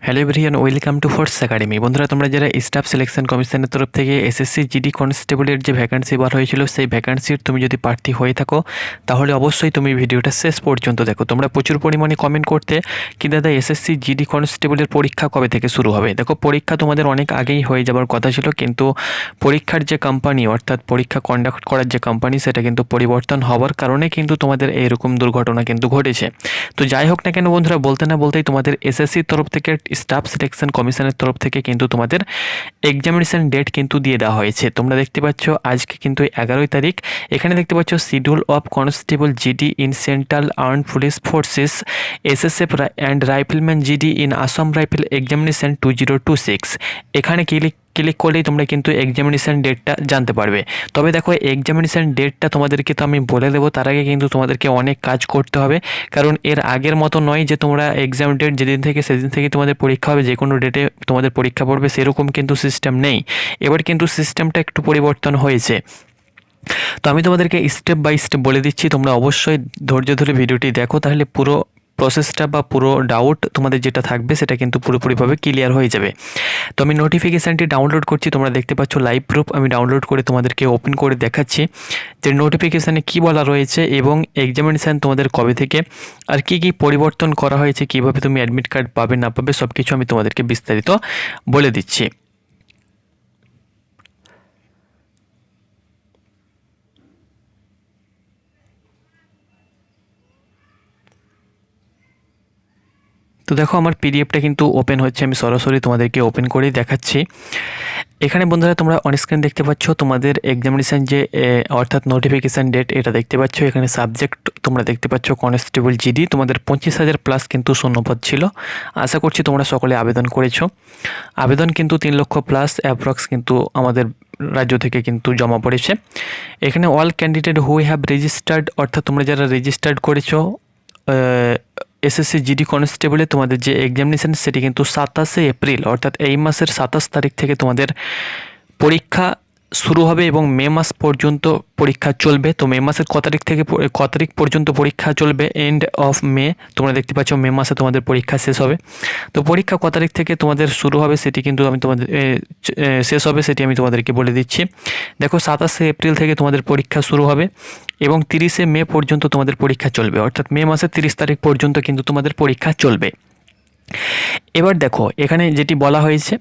Hello everyone, welcome to force academy. বন্ধুরা, তোমরা যারা স্টাফ সিলেকশন কমিশনের তরফ থেকে এসএসসি জিডি কনস্টেবলের যে ভ্যাকান্সি বার হয়েছিল, সেই ভ্যাকান্সির তুমি যদি প্রার্থী হয়ে থাকো তাহলে অবশ্যই তুমি ভিডিওটা শেষ পর্যন্ত দেখো। তোমরা প্রচুর পরিমাণে কমেন্ট করতে কি দাদা এসএসসি জিডি কনস্টেবলের পরীক্ষা কবে থেকে শুরু হবে। দেখো, পরীক্ষা তোমাদের অনেক আগেই হয়ে যাবার কথা ছিল, কিন্তু পরীক্ষার যে কোম্পানি অর্থাৎ পরীক্ষা কন্ডাক্ট করার যে কোম্পানি সেটা কিন্তু পরিবর্তন হওয়ার কারণে কিন্তু তোমাদের এইরকম দুর্ঘটনা কিন্তু ঘটেছে। তো যাই হোক না কেন বন্ধুরা, বলতে না বলতেই তোমাদের এসএসসির তরফ থেকে স্টাফ সিলেকশন কমিশনের তরফ থেকে কিন্তু তোমাদের এক্সামিনেশন ডেট কিন্তু দিয়ে দেওয়া হয়েছে। তোমরা দেখতে পাচ্ছ আজকে কিন্তু 11 তারিখ। এখানে দেখতে পাচ্ছ schedule of constable GD in central armed police forces SSF and rifleman GD in Assam rifle examination 2026। এখানে ক্লিক করলেই তোমরা কিন্তু এক্সামিনেশান ডেটটা জানতে পারবে। তবে দেখো, এক্সামিনেশান ডেটটা তোমাদেরকে তো আমি বলে দেবো, তার আগে কিন্তু তোমাদেরকে অনেক কাজ করতে হবে। কারণ এর আগের মতো নয় যে তোমরা এক্সাম ডেট যেদিন থেকে সেদিন থেকে তোমাদের পরীক্ষা হবে, যে কোনো ডেটে তোমাদের পরীক্ষা পড়বে, সেরকম কিন্তু সিস্টেম নেই। এবার কিন্তু সিস্টেমটা একটু পরিবর্তন হয়েছে। তো আমি তোমাদেরকে স্টেপ বাই স্টেপ বলে দিচ্ছি, তোমরা অবশ্যই ধৈর্য ধরে ভিডিওটি দেখো, তাহলে পুরো প্রসেসটা বা পুরো ডাউট তোমাদের যেটা থাকবে সেটা কিন্তু পুরোপুরিভাবে ক্লিয়ার হয়ে যাবে। তো আমি নোটিফিকেশানটি ডাউনলোড করছি, তোমরা দেখতে পাচ্ছ লাইভ প্রুফ আমি ডাউনলোড করে তোমাদেরকে ওপেন করে দেখাচ্ছি যে নোটিফিকেশানে কী বলা রয়েছে এবং এক্সামিনেশান তোমাদের কবে থেকে, আর কি কি পরিবর্তন করা হয়েছে, কীভাবে তুমি অ্যাডমিট কার্ড পাবে না পাবে সব কিছু আমি তোমাদেরকে বিস্তারিত বলে দিচ্ছি। তো দেখো, আমার পিডিএফটা কিন্তু ওপেন হচ্ছে, আমি সরাসরি তোমাদেরকে ওপেন করেই দেখাচ্ছি। এখানে বন্ধুরা তোমরা অন স্ক্রিন দেখতে পাচ্ছ তোমাদের এক্সামিনেশান যে অর্থাৎ নোটিফিকেশান ডেট এটা দেখতে পাচ্ছ। এখানে সাবজেক্ট তোমরা দেখতে পাচ্ছ কনস্টেবল জিডি, তোমাদের 25,000 প্লাস কিন্তু শূন্যপদ ছিল। আশা করছি তোমরা সকলে আবেদন করেছো। আবেদন কিন্তু 3 লক্ষ প্লাস অ্যাপ্রক্স কিন্তু আমাদের রাজ্য থেকে কিন্তু জমা পড়েছে। এখানে all candidate who have registered, অর্থাৎ তোমরা যারা রেজিস্টার্ড করেছো এসএসসি জিডি কনস্টেবলে তোমাদের যে এক্সামিনেশান সেটি কিন্তু 27শে এপ্রিল অর্থাৎ এই মাসের 27 তারিখ থেকে তোমাদের পরীক্ষা শুরু হবে এবং মে মাস পর্যন্ত পরীক্ষা চলবে। তো মে মাসের ক তারিখ পর্যন্ত পরীক্ষা চলবে, এন্ড অফ মে। তোমরা দেখতে পাচ্ছ মে মাসে তোমাদের পরীক্ষা শেষ হবে। তো পরীক্ষা ক তারিখ থেকে তোমাদের শুরু হবে সেটি কিন্তু আমি তোমাদের শেষ হবে সেটি আমি তোমাদেরকে বলে দিচ্ছি। দেখো, 27শে এপ্রিল থেকে তোমাদের পরীক্ষা শুরু হবে এবং 30শে মে পর্যন্ত তোমাদের পরীক্ষা চলবে, অর্থাৎ মে মাসের 30 তারিখ পর্যন্ত কিন্তু তোমাদের পরীক্ষা চলবে। এবার দেখো, এখানে যেটি বলা হয়েছে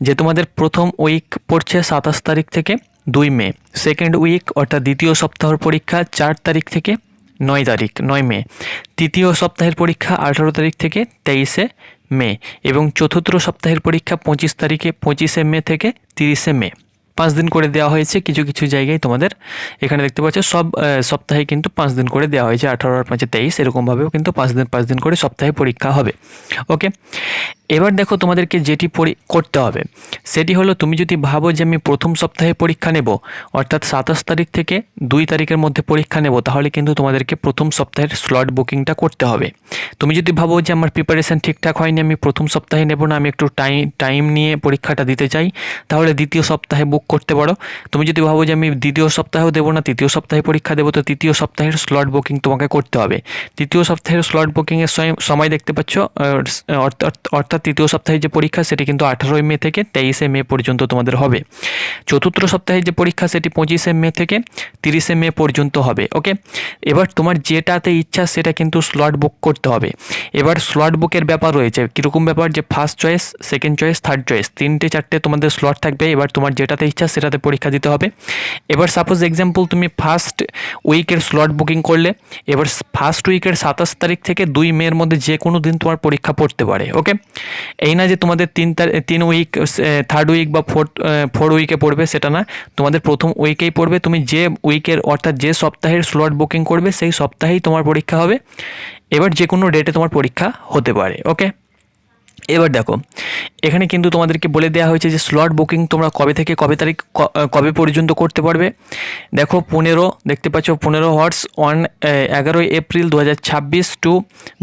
যে তোমাদের প্রথম উইক পড়ছে 27 তারিখ থেকে 2 মে, সেকেন্ড উইক অর্থাৎ দ্বিতীয় সপ্তাহের পরীক্ষা 4 তারিখ থেকে 9 মে, তৃতীয় সপ্তাহের পরীক্ষা 18 তারিখ থেকে 23শে মে এবং চতুর্থ সপ্তাহের পরীক্ষা 25শে মে থেকে 30শে মে। 5 দিন করে দেওয়া হয়েছে। কিছু কিছু জায়গায় তোমাদের এখানে দেখতে পাচ্ছ সব সপ্তাহে কিন্তু 5 দিন করে দেওয়া হয়েছে, 18 আর 5 23, এরকমভাবেও কিন্তু 5 দিন করে সপ্তাহে পরীক্ষা হবে। ওকে, এবার দেখো তোমাদেরকে যেটি করতে হবে সেটি হলো, তুমি যদি ভাবো যে আমি প্রথম সপ্তাহে পরীক্ষা নেব অর্থাৎ 27 তারিখ থেকে 2 তারিখের মধ্যে পরীক্ষা নেব, তাহলে কিন্তু তোমাদেরকে প্রথম সপ্তাহের স্লট বুকিংটা করতে হবে। তুমি যদি ভাবো যে আমার প্রিপারেশান ঠিকঠাক হয়নি, আমি প্রথম সপ্তাহে নেব না, আমি একটু টাইম নিয়ে পরীক্ষাটা দিতে চাই, তাহলে দ্বিতীয় সপ্তাহে বুক করতে পারো। তুমি যদি ভাবো যে আমি দ্বিতীয় সপ্তাহেও দেবো না, তৃতীয় সপ্তাহে পরীক্ষা দেবো, তো তৃতীয় সপ্তাহের স্লট বুকিং তোমাকে করতে হবে। তৃতীয় সপ্তাহের স্লট বুকিংয়ের সময় দেখতে পাচ্ছ, অর্থাৎ তৃতীয় সপ্তাহে যে পরীক্ষা সেটি কিন্তু 18 মে থেকে 23শে মে পর্যন্ত তোমাদের হবে। চতুর্থ সপ্তাহে যে পরীক্ষা সেটি 25শে মে থেকে 30শে মে পর্যন্ত হবে। ওকে, এবার তোমার যেটাতে ইচ্ছা সেটা কিন্তু স্লট বুক করতে হবে। এবার স্লট বুকের ব্যাপার রয়েছে, কীরকম ব্যাপার, যে first choice, second choice, third choice, 3টে 4টে তোমাদের স্লট থাকবে। এবার তোমার যেটাতে ইচ্ছা সেটাতে পরীক্ষা দিতে হবে। এবার সাপোজ এক্সাম্পল তুমি ফার্স্ট উইকের স্লট বুকিং করলে, এবার ফার্স্ট উইকের 27 তারিখ থেকে 2 মের মধ্যে যে কোনো দিন তোমার পরীক্ষা পড়তে পারে। ওকে, এই না যে তোমাদের 3 উইক, থার্ড উইক বা ফোর উইকে পড়বে, সেটা না, তোমাদের প্রথম উইকেই পড়বে। তুমি যে উইকের অর্থাৎ যে সপ্তাহের স্লট বুকিং করবে সেই সপ্তাহেই তোমার পরীক্ষা হবে। এবার যে কোনো ডেটে তোমার পরীক্ষা হতে পারে। ওকে, এবার দেখো, এখানে কিন্তু তোমাদেরকে বলে দেওয়া হয়েছে যে স্লট বুকিং তোমরা কবে থেকে কবে পর্যন্ত করতে পারবে। দেখো, 15 দেখতে পাচ্ছ 15 হর্স অন 11 এপ্রিল 2026 টু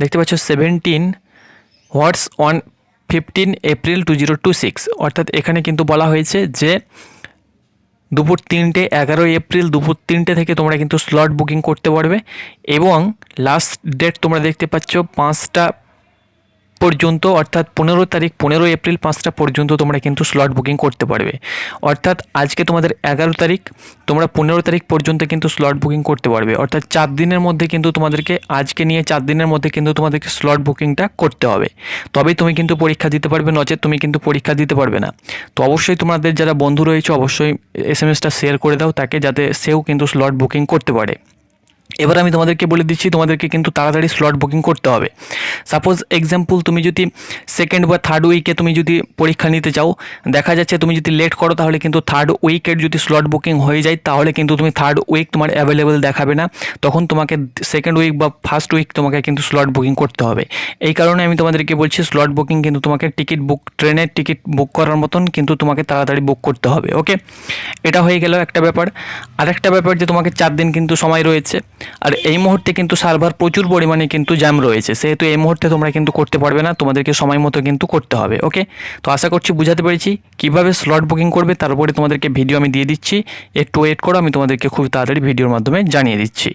দেখতে পাচ্ছ 17 হর্স অন 15 এপ্রিল 2026, অর্থাৎ এখানে কিন্তু বলা হয়েছে যে দুপুর 3টে 11 এপ্রিল দুপুর 3টে থেকে তোমরা কিন্তু স্লট বুকিং করতে পারবে এবং লাস্ট ডেট তোমরা দেখতে পাচ্ছ 5টা পর্যন্ত, অর্থাৎ 15 তারিখ 15 এপ্রিল 5টা পর্যন্ত তোমরা কিন্তু স্লট বুকিং করতে পারবে। অর্থাৎ আজকে তোমাদের 11 তারিখ, তোমরা 15 তারিখ পর্যন্ত কিন্তু স্লট বুকিং করতে পারবে। অর্থাৎ 4 দিনের মধ্যে কিন্তু তোমাদেরকে, আজকে নিয়ে 4 দিনের মধ্যে কিন্তু তোমাদেরকে স্লট বুকিংটা করতে হবে, তবেই তুমি কিন্তু পরীক্ষা দিতে পারবে, নচেত তুমি কিন্তু পরীক্ষা দিতে পারবে না। তো অবশ্যই তোমাদের যারা বন্ধু রয়েছে অবশ্যই SMS-টা শেয়ার করে দাও তাকে, যাতে সেও কিন্তু স্লট বুকিং করতে পারে। এবার আমি তোমাদেরকে বলে দিচ্ছি, তোমাদেরকে কিন্তু তাড়াতাড়ি স্লট বুকিং করতে হবে। সাপোজ এক্সাম্পল, তুমি যদি সেকেন্ড বা থার্ড উইকে তুমি যদি পরীক্ষা নিতে চাও, দেখা যাচ্ছে তুমি যদি লেট করো তাহলে কিন্তু থার্ড উইকের যদি স্লট বুকিং হয়ে যায় তাহলে কিন্তু তুমি থার্ড উইক তোমার অ্যাভেলেবেল দেখাবে না, তখন তোমাকে সেকেন্ড উইক বা ফার্স্ট উইক তোমাকে কিন্তু স্লট বুকিং করতে হবে। এই কারণে আমি তোমাদেরকে বলছি স্লট বুকিং কিন্তু তোমাকে টিকিট বুক, ট্রেনের টিকিট বুক করার মতন কিন্তু তোমাকে তাড়াতাড়ি বুক করতে হবে। ওকে, এটা হয়ে গেল একটা ব্যাপার। আরেকটা ব্যাপার যে তোমাকে 4 দিন কিন্তু সময় রয়েছে, আর এই মুহূর্তে কিন্তু সার্ভার প্রচুর পরিমাণে কিন্তু জ্যাম রয়েছে, সেহেতু এই মুহূর্তে তোমরা কিন্তু করতে পারবে না, তোমাদেরকে সময় মতো কিন্তু করতে হবে। ওকে, তো আশা করছি বুঝাতে পেরেছি কীভাবে স্লট বুকিং করবে, তারপরে তোমাদেরকে ভিডিও আমি দিয়ে দিচ্ছি, একটু ওয়েট করো, আমি তোমাদেরকে খুব তাড়াতাড়ি ভিডিওর মাধ্যমে জানিয়ে দিচ্ছি।